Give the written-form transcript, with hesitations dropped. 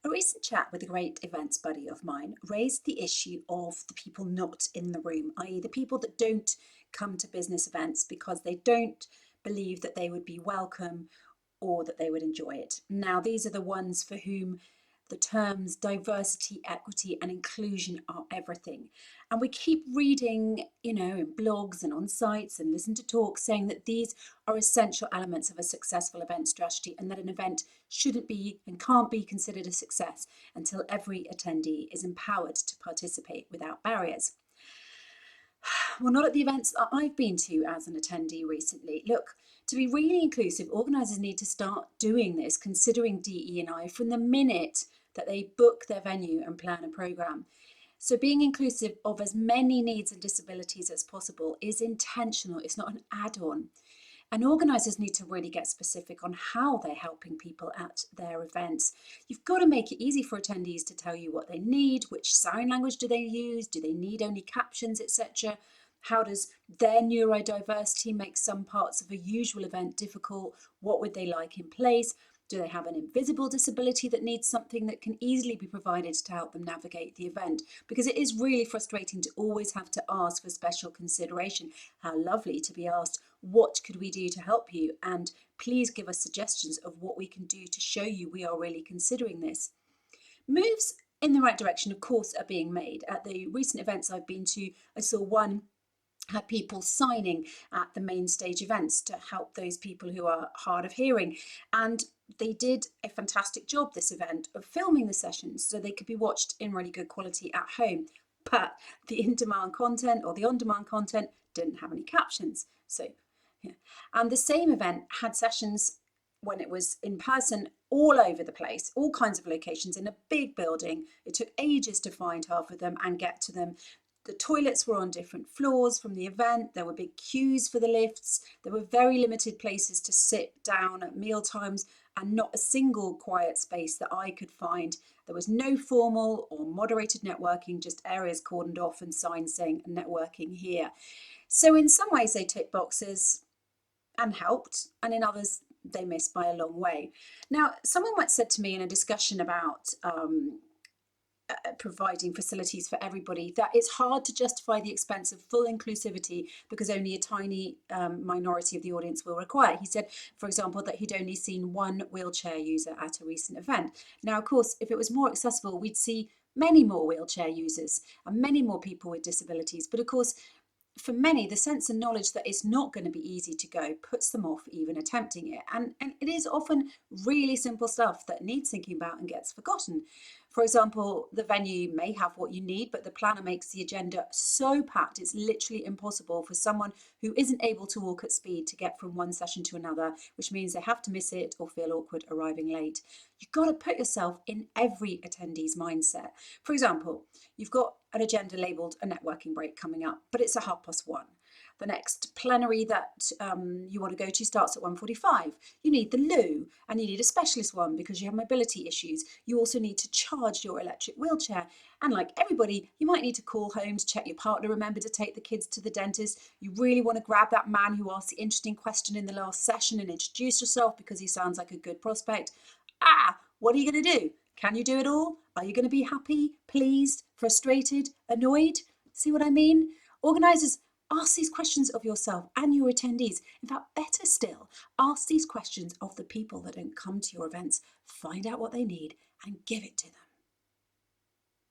A recent chat with a great events buddy of mine raised the issue of the people not in the room, i.e., the people that don't come to business events because they don't believe that they would be welcome or that they would enjoy it. Now, these are the ones for whom the terms diversity, equity, and inclusion are everything. And we keep reading, in blogs and on sites and listen to talks saying that these are essential elements of a successful event strategy and that an event shouldn't be and can't be considered a success until every attendee is empowered to participate without barriers. Well, not at the events that I've been to as an attendee recently. Look, to be really inclusive, organisers need to start doing this, considering DE&I from the minute that they book their venue and plan a programme. So being inclusive of as many needs and disabilities as possible is intentional. It's not an add-on. And organisers need to really get specific on how they're helping people at their events. You've got to make it easy for attendees to tell you what they need, which sign language do they use, do they need only captions, etc. How does their neurodiversity make some parts of a usual event difficult? What would they like in place? Do they have an invisible disability that needs something that can easily be provided to help them navigate the event? Because it is really frustrating to always have to ask for special consideration. How lovely to be asked, what could we do to help you? And please give us suggestions of what we can do to show you we are really considering this. Moves in the right direction, of course, are being made. At the recent events I've been to, I saw one had people signing at the main stage events to help those people who are hard of hearing. And they did a fantastic job this event of filming the sessions so they could be watched in really good quality at home. But the in-demand content or the on-demand content didn't have any captions. So, yeah. And the same event had sessions when it was in person all over the place, all kinds of locations in a big building. It took ages to find half of them and get to them. The toilets were on different floors from the event. There were big queues for the lifts. There were very limited places to sit down at meal times and not a single quiet space that I could find. There was no formal or moderated networking, just areas cordoned off and signs saying networking here. So in some ways they ticked boxes and helped, and in others they missed by a long way. Now, someone once said to me in a discussion about providing facilities for everybody that it's hard to justify the expense of full inclusivity because only a tiny minority of the audience will require. He said, for example, that he'd only seen one wheelchair user at a recent event. Now, of course, if it was more accessible, we'd see many more wheelchair users and many more people with disabilities. But of course, for many, the sense and knowledge that it's not going to be easy to go puts them off even attempting it. And it is often really simple stuff that needs thinking about and gets forgotten. For example, the venue may have what you need, but the planner makes the agenda so packed it's literally impossible for someone who isn't able to walk at speed to get from one session to another, which means they have to miss it or feel awkward arriving late. You've got to put yourself in every attendee's mindset. For example, you've got an agenda labelled a networking break coming up, but it's a 1:30. The next plenary that you want to go to starts at 1:45. You need the loo and you need a specialist one because you have mobility issues. You also need to charge your electric wheelchair. And like everybody, you might need to call home to check your partner remembered to take the kids to the dentist. You really want to grab that man who asked the interesting question in the last session and introduce yourself because he sounds like a good prospect. What are you going to do? Can you do it all? Are you going to be happy, pleased, frustrated, annoyed? See what I mean? Organisers, ask these questions of yourself and your attendees. In fact, better still, ask these questions of the people that don't come to your events. Find out what they need and give it to them.